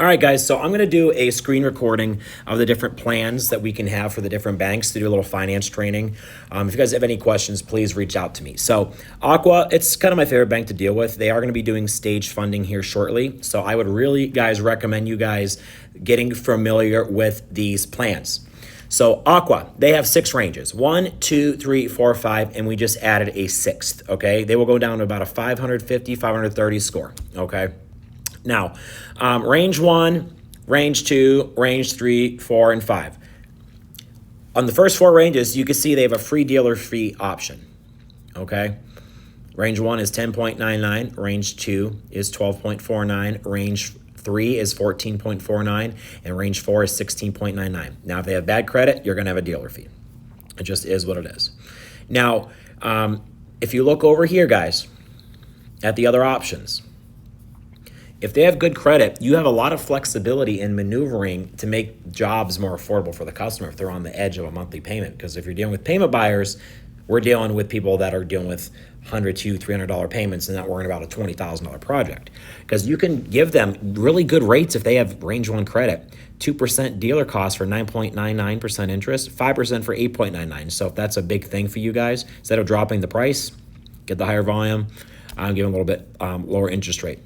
All right, guys, so I'm going to do a screen recording of the different plans that we can have for the different banks to do a little finance training. If you guys have any questions, please reach out to me. So Aqua, it's kind of my favorite bank to deal with. They are going to be doing stage funding here shortly. So I would really, guys, recommend you guys getting familiar with these plans. So Aqua, they have 6 ranges, 1, 2, 3, 4, 5, and we just added a 6th, okay? They will go down to about a 550, 530 score, okay? Now, range 1, range 2, range 3, 4, and 5. On the first 4 ranges, you can see they have a free dealer fee option, okay? Range 1 is 10.99, range 2 is 12.49, range 3 is 14.49, and range 4 is 16.99. Now, if they have bad credit, you're going to have a dealer fee. It just is what it is. Now, if you look over here, guys, at the other options, if they have good credit, you have a lot of flexibility in maneuvering to make jobs more affordable for the customer if they're on the edge of a monthly payment. Because if you're dealing with payment buyers, we're dealing with people that are dealing with $100, $200, $300 payments and not worrying about a $20,000 project. Because you can give them really good rates if they have range 1 credit. 2% dealer cost for 9.99% interest, 5% for 8.99. So if that's a big thing for you guys, instead of dropping the price, get the higher volume, give them a little bit lower interest rate.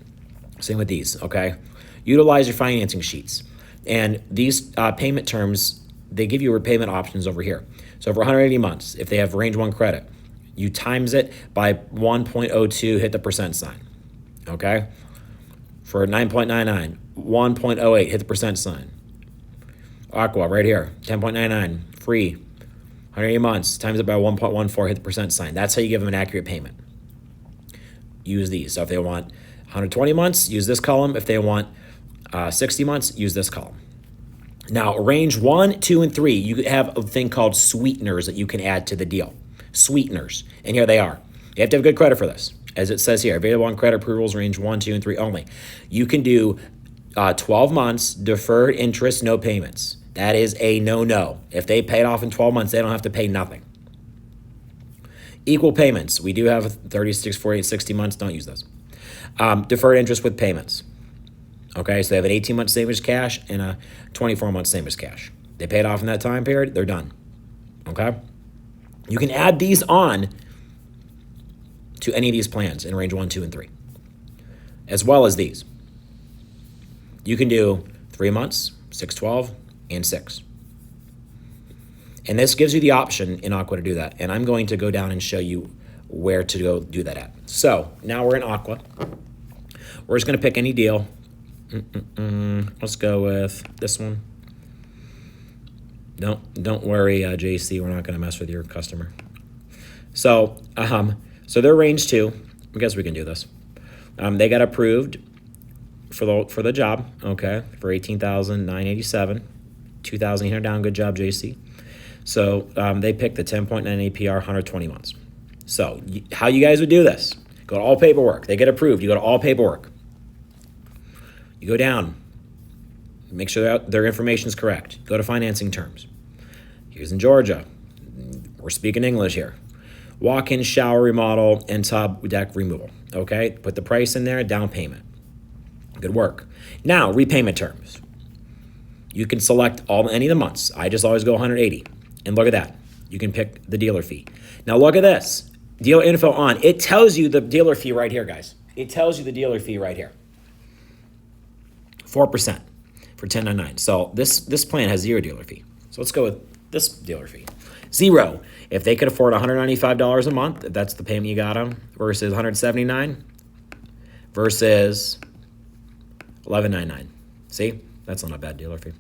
Same with these, okay? Utilize your financing sheets. And these payment terms, they give you repayment options over here. So for 180 months, if they have range 1 credit, you times it by 1.02, hit the percent sign, okay? For 9.99, 1.08, hit the percent sign. Aqua, right here, 10.99, free, 180 months, times it by 1.14, hit the percent sign. That's how you give them an accurate payment. Use these. So if they want 120 months, use this column. If they want 60 months, use this column. Now, range 1, 2, and 3, you have a thing called sweeteners that you can add to the deal. Sweeteners. And here they are. You have to have good credit for this. As it says here, available on credit approvals, range 1, 2, and 3 only. You can do 12 months, deferred interest, no payments. That is a no-no. If they pay it off in 12 months, they don't have to pay nothing. Equal payments. We do have 36, 48, 60 months. Don't use those. Deferred interest with payments. Okay, so they have an 18-month same as cash and a 24-month same as cash. They pay it off in that time period, they're done. Okay? You can add these on to any of these plans in range 1, 2, and 3, as well as these. You can do 3 months, 6, 12, and 6. And this gives you the option in Aqua to do that. And I'm going to go down and show you where to go do that at. So now we're in Aqua. We're just going to pick any deal. Let's go with this one. Don't worry, JC. We're not going to mess with your customer. So they're range 2. I guess we can do this. They got approved for the job. Okay, for $18,987, $2,800 down. Good job, JC. So they picked the 10.9 APR, 120 months. So how you guys would do this? Go to all paperwork. They get approved. You go to all paperwork. You go down. Make sure that their information is correct. Go to financing terms. Here's in Georgia. We're speaking English here. Walk-in shower remodel and tub deck removal. Okay? Put the price in there, down payment. Good work. Now, repayment terms. You can select any of the months. I just always go 180. And look at that. You can pick the dealer fee. Now look at this. Dealer info on. It tells you the dealer fee right here, guys. It tells you the dealer fee right here. 4% for 1099. So this plan has 0 dealer fee. So let's go with this dealer fee. 0. If they could afford $195 a month, if that's the payment you got them, versus $179 versus $11.99. See? That's not a bad dealer fee.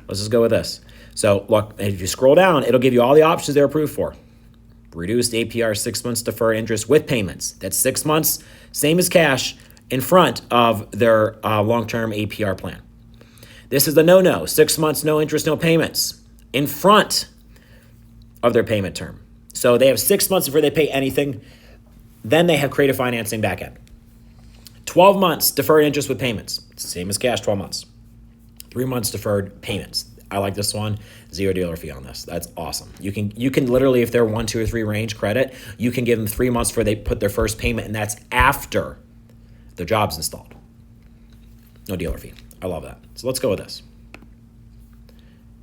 Let's just go with this. So look, if you scroll down, it'll give you all the options they're approved for. Reduced APR, 6 months deferred interest with payments. That's 6 months, same as cash, in front of their long-term APR plan. This is the no-no. 6 months, no interest, no payments, in front of their payment term. So they have 6 months before they pay anything. Then they have creative financing back end. 12 months deferred interest with payments. Same as cash, 12 months. 3 months deferred payments. I like this one. 0 dealer fee on this. That's awesome. You can literally, if they're 1, 2, or 3 range credit, you can give them 3 months before they put their first payment, and that's after the job's installed. No dealer fee. I love that. So let's go with this.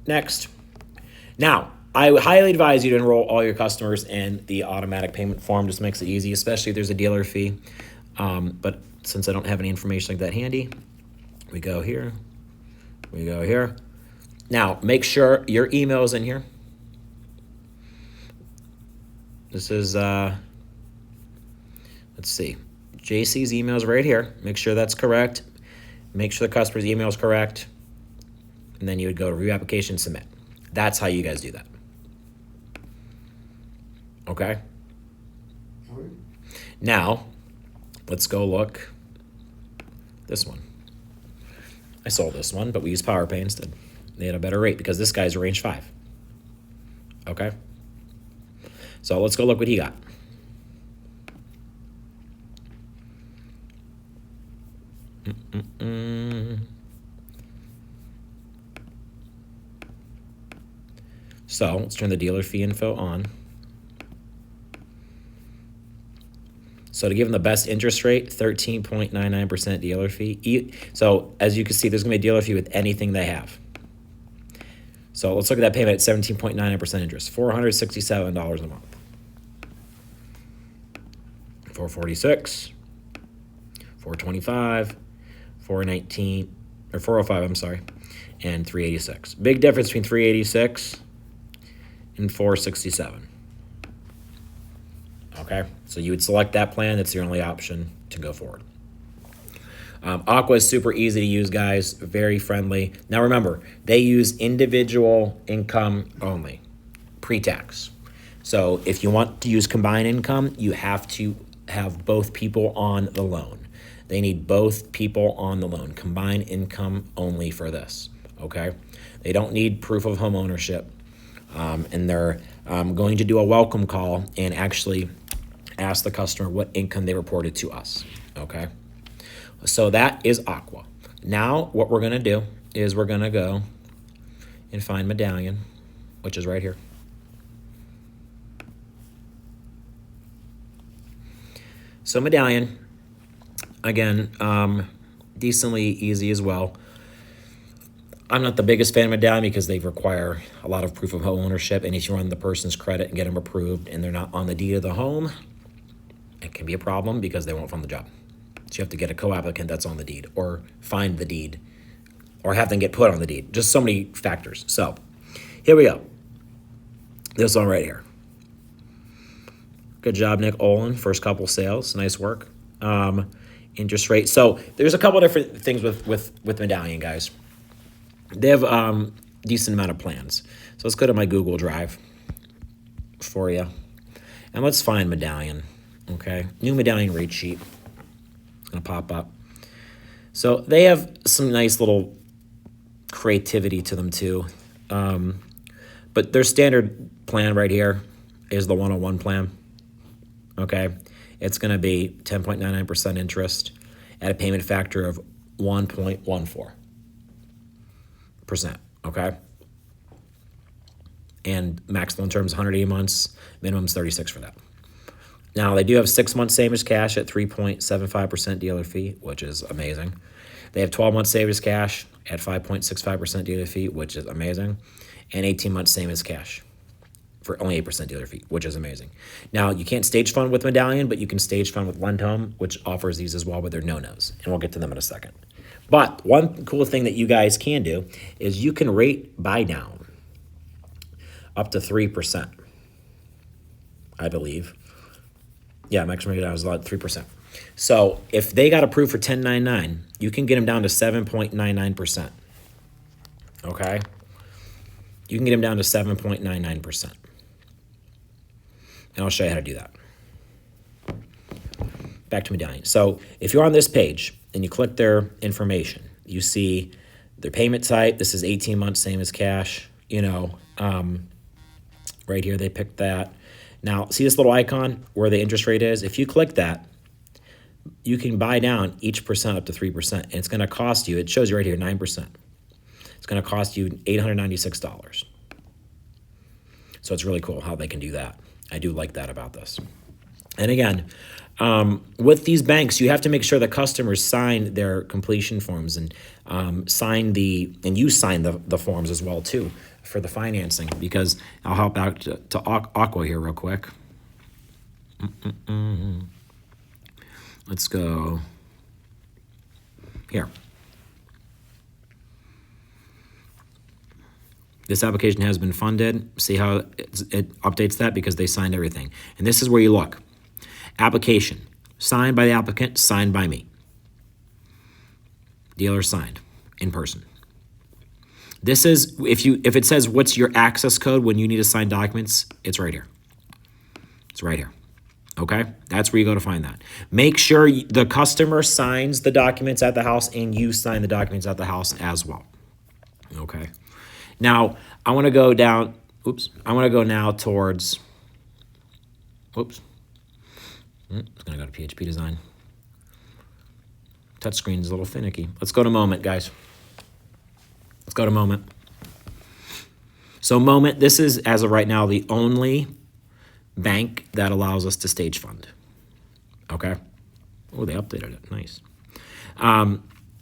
Next. Now, I highly advise you to enroll all your customers in the automatic payment form. Just makes it easy, especially if there's a dealer fee. But since I don't have any information like that handy, we go here. We go here. Now, make sure your email is in here. This is, let's see, JC's email is right here. Make sure that's correct. Make sure the customer's email is correct. And then you would go to review application, submit. That's how you guys do that. Okay? Now, let's go look this one. I sold this one, but we used PowerPay instead. They had a better rate because this guy's range 5. Okay? So let's go look what he got. So let's turn the dealer fee info on. So to give them the best interest rate, 13.99% dealer fee. So as you can see, there's going to be a dealer fee with anything they have. So let's look at that payment at 17.99% interest, $467 a month. 446, 425, 419, or 405, I'm sorry, and 386. Big difference between 386 and 467. Okay, so you would select that plan. That's your only option to go forward. Aqua is super easy to use, guys. Very friendly. Now remember, they use individual income only, pre-tax. So if you want to use combined income, you have to have both people on the loan. They need both people on the loan. Combined income only for this. Okay, they don't need proof of home ownership, and they're going to do a welcome call and actually ask the customer what income they reported to us. Okay. So that is Aqua. Now what we're going to do is we're going to go and find Medallion, which is right here. So Medallion, again, decently easy as well. I'm not the biggest fan of Medallion because they require a lot of proof of home ownership, and if you run the person's credit and get them approved and they're not on the deed of the home, it can be a problem because they won't fund the job. So you have to get a co-applicant that's on the deed or find the deed or have them get put on the deed. Just so many factors. So here we go. This one right here. Good job, Nick Olin. First couple sales. Nice work. Interest rate. So there's a couple different things with Medallion, guys. They have decent amount of plans. So let's go to my Google Drive for you. And let's find Medallion. Okay. New Medallion rate sheet. Going to pop up. So they have some nice little creativity to them too. But their standard plan right here is the 101 plan. Okay. It's going to be 10.99% interest at a payment factor of 1.14%. Okay. And maximum terms 180 months, minimum's 36 for that. Now, they do have 6 months savings cash at 3.75% dealer fee, which is amazing. They have 12 months savings cash at 5.65% dealer fee, which is amazing. And 18 months savings cash for only 8% dealer fee, which is amazing. Now, you can't stage fund with Medallion, but you can stage fund with Lend Home, which offers these as well, but they're no-nos. And we'll get to them in a second. But one cool thing that you guys can do is you can rate buy down up to 3%, I believe. Yeah, maximum rate down is about 3%. So if they got approved for 10.99, you can get them down to 7.99%. Okay? You can get them down to 7.99%. And I'll show you how to do that. Back to Medallion. So if you're on this page and you click their information, you see their payment type. This is 18 months, same as cash. Right here, they picked that. Now, see this little icon where the interest rate is? If you click that, you can buy down each percent up to 3%. And it's going to cost you, it shows you right here, 9%. It's going to cost you $896. So it's really cool how they can do that. I do like that about this. And again, With these banks, you have to make sure the customers sign their completion forms and you sign the forms as well too for the financing, because I'll help out to Aqua here real quick. Let's go here. This application has been funded. See how it updates that because they signed everything. And this is where you look. Application, signed by the applicant, signed by me. Dealer signed in person. This is, if it says what's your access code when you need to sign documents, it's right here. It's right here. Okay? That's where you go to find that. Make sure the customer signs the documents at the house and you sign the documents at the house as well. Okay? Now, I want to go down, I want to go now towards, it's going to go to PHP Design. Touchscreen is a little finicky. Let's go to Moment, guys. Let's go to Moment. So Moment, this is, as of right now, the only bank that allows us to stage fund. Okay? Oh, they updated it. Nice.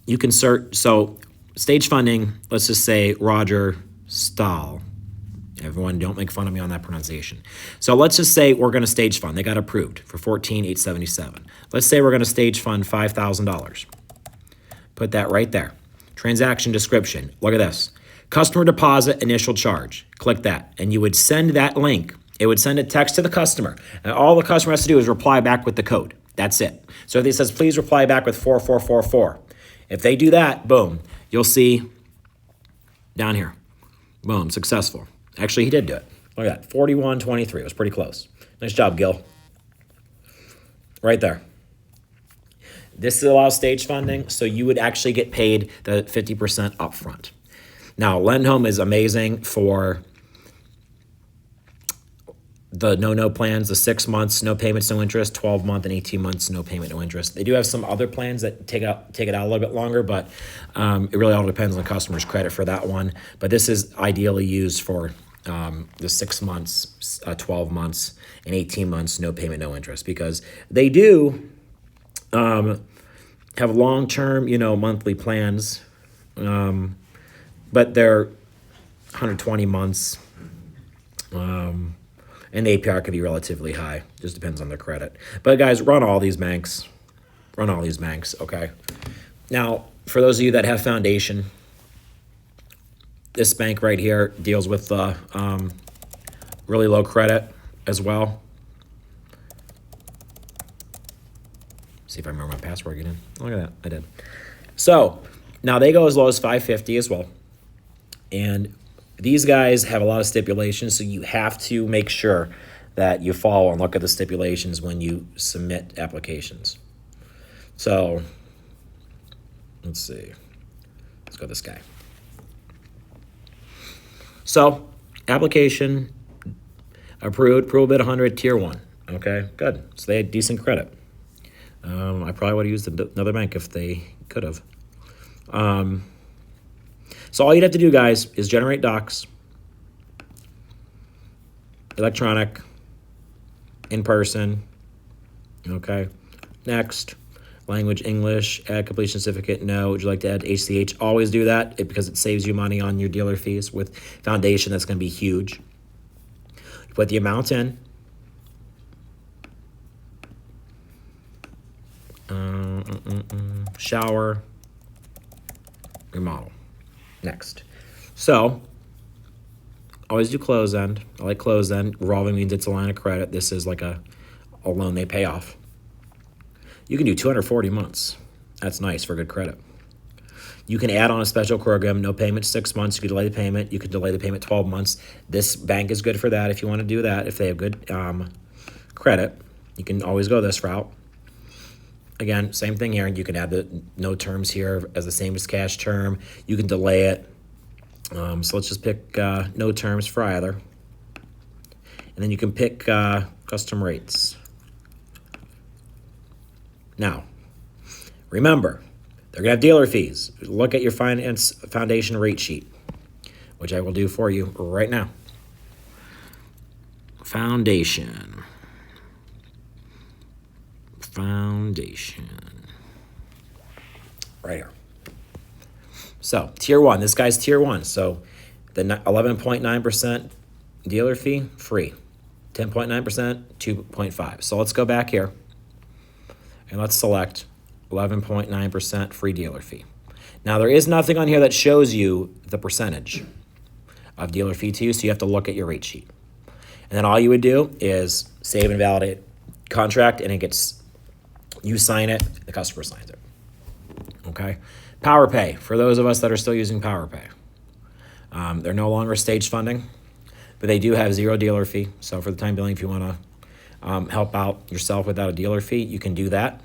You can search, so stage funding, let's just say Roger Stahl. Everyone, don't make fun of me on that pronunciation. So let's just say we're going to stage fund. They got approved for $14,877. Let's say we're going to stage fund $5,000. Put that right there. Transaction description. Look at this. Customer deposit initial charge. Click that. And you would send that link. It would send a text to the customer. And all the customer has to do is reply back with the code. That's it. So if it says, please reply back with 4444. If they do that, boom, you'll see down here. Boom, successful. Actually, he did do it. Look at that, 4123. It was pretty close. Nice job, Gil. Right there. This allows stage funding, so you would actually get paid the 50% upfront. Now, LendHome is amazing for the no plans, the 6 months, no payments, no interest, 12 month and 18 months, no payment, no interest. They do have some other plans that take it out a little bit longer, but it really all depends on the customer's credit for that one. But this is ideally used for the 6 months, 12 months, and 18 months, no payment, no interest, because they do have long-term, monthly plans, but they're 120 months. And the APR could be relatively high. Just depends on their credit. But guys, run all these banks. Run all these banks, okay? Now, for those of you that have foundation, this bank right here deals with really low credit as well. See if I remember my password again. Look at that, I did. So, now they go as low as 550 as well. And these guys have a lot of stipulations, so you have to make sure that you follow and look at the stipulations when you submit applications. So, let's see. Let's go this guy. So, application approved, approval bid 100, tier 1. Okay, good. So they had decent credit. I probably would have used another bank if they could have. So all you'd have to do, guys, is generate docs, electronic, in person, okay? Next, language English, add completion certificate, no. Would you like to add ACH? Always do that because it saves you money on your dealer fees. With foundation, that's going to be huge. You put the amount in. Shower, remodel. Next. So, always do close end. I like close end. Revolving means it's a line of credit. This is like a loan they pay off. You can do 240 months. That's nice for good credit. You can add on a special program, no payment 6 months. You can delay the payment. You can delay the payment 12 months. This bank is good for that if you want to do that. If they have good credit, you can always go this route. Again, same thing here. You can add the no terms here as the same as cash term. You can delay it. So let's just pick no terms for either. And then you can pick custom rates. Now, remember, they're going to have dealer fees. Look at your foundation rate sheet, which I will do for you right now. Foundation. Foundation. Right here. So tier one, this guy's tier one. So the 11.9% dealer fee, free. 10.9%, 2.5. So let's go back here and let's select 11.9% free dealer fee. Now there is nothing on here that shows you the percentage of dealer fee to you, so you have to look at your rate sheet. And then all you would do is save and validate contract, and it gets, you sign it, the customer signs it. Okay? PowerPay, for those of us that are still using PowerPay. They're no longer stage funding, but they do have zero dealer fee. So for the time being, if you want to help out yourself without a dealer fee, you can do that.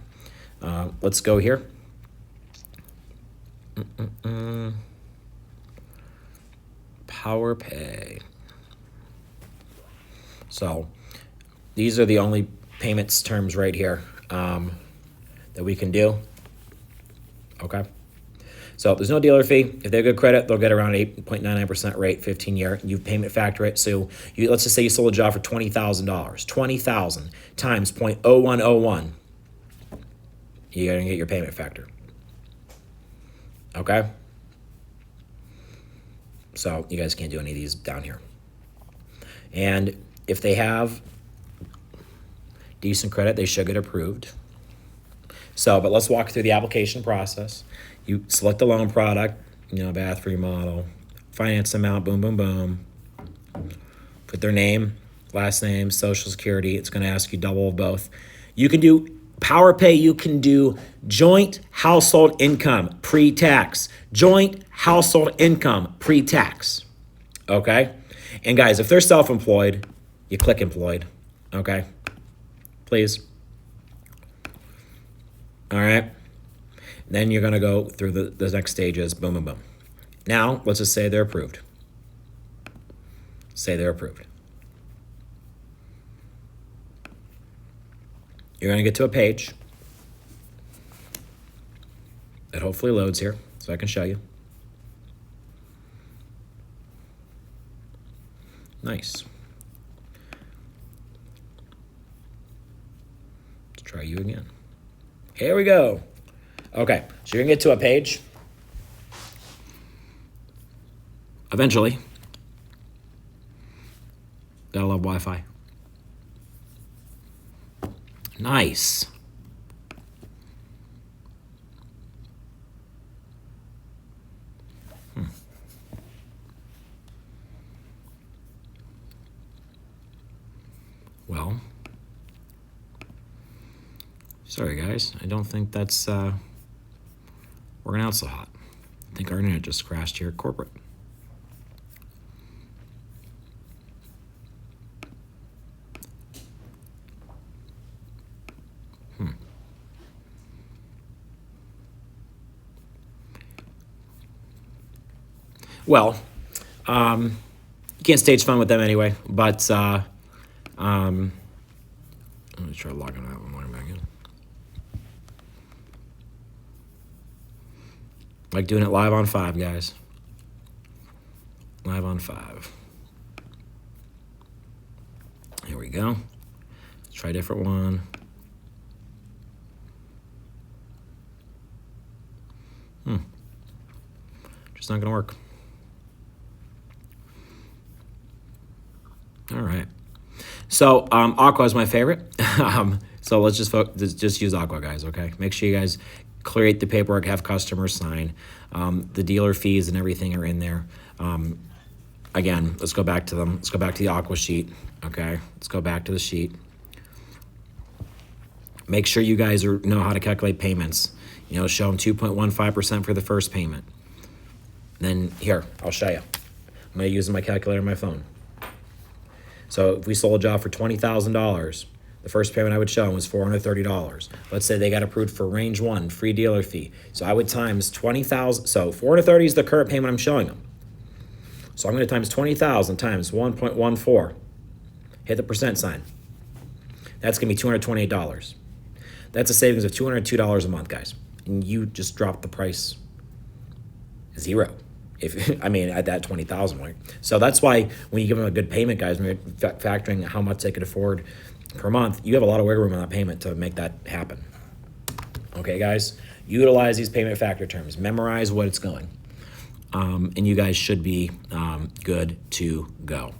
Let's go here. PowerPay. So these are the only payments terms right here that we can do. Okay. So there's no dealer fee. If they have good credit, they'll get around 8.99% rate, 15-year. You payment factor it. So let's just say you sold a job for $20,000. $20,000 times 0.0101. You're going to get your payment factor. Okay? So you guys can't do any of these down here. And if they have decent credit, they should get approved. So, but let's walk through the application process. You select the loan product, bath remodel, finance amount, boom, boom, boom. Put their name, last name, social security. It's going to ask you double of both. You can do PowerPay. You can do joint household income pre-tax. Joint household income pre-tax. Okay? And guys, if they're self-employed, you click employed. Okay? Please. All right? Then you're going to go through the next stages, boom, boom, boom. Now, let's just say they're approved. Say they're approved. You're going to get to a page that hopefully loads here so I can show you. Nice. Let's try you again. Here we go. Okay, so you're going to get to a page. Eventually. Gotta love Wi-Fi. Nice. Well, sorry guys, I don't think that's working out so hot. I think our internet just crashed here at corporate. Well, you can't stage fund with them anyway, but let me try logging out and logging back in. Like doing it live on 5, guys. Live on 5. Here we go. Let's try a different one. Just not gonna work. All right. So Aqua is my favorite. So let's just use Aqua, guys, okay? Make sure you guys create the paperwork, have customers sign. The dealer fees and everything are in there. Again, let's go back to them. Let's go back to the Aqua sheet, okay? Let's go back to the sheet. Make sure you guys know how to calculate payments. Show them 2.15% for the first payment. Then here, I'll show you. I'm going to use my calculator on my phone. So if we sold a job for $20,000, the first payment I would show them was $430. Let's say they got approved for range 1, free dealer fee. So I would times 20,000. So $430 is the current payment I'm showing them. So I'm going to times 20,000 times 1.14. Hit the percent sign. That's going to be $228. That's a savings of $202 a month, guys. And you just dropped the price zero. At that 20,000 mark. So that's why when you give them a good payment, guys, when you're factoring how much they could afford per month, you have a lot of wiggle room on that payment to make that happen. Okay, guys, utilize these payment factor terms. Memorize what it's going. And you guys should be good to go.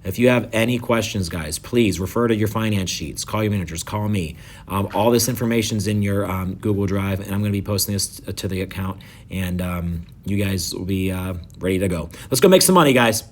If you have any questions, guys, please refer to your finance sheets. Call your managers. Call me. All this information's in your Google Drive, and I'm going to be posting this to the account, and you guys will be ready to go. Let's go make some money, guys.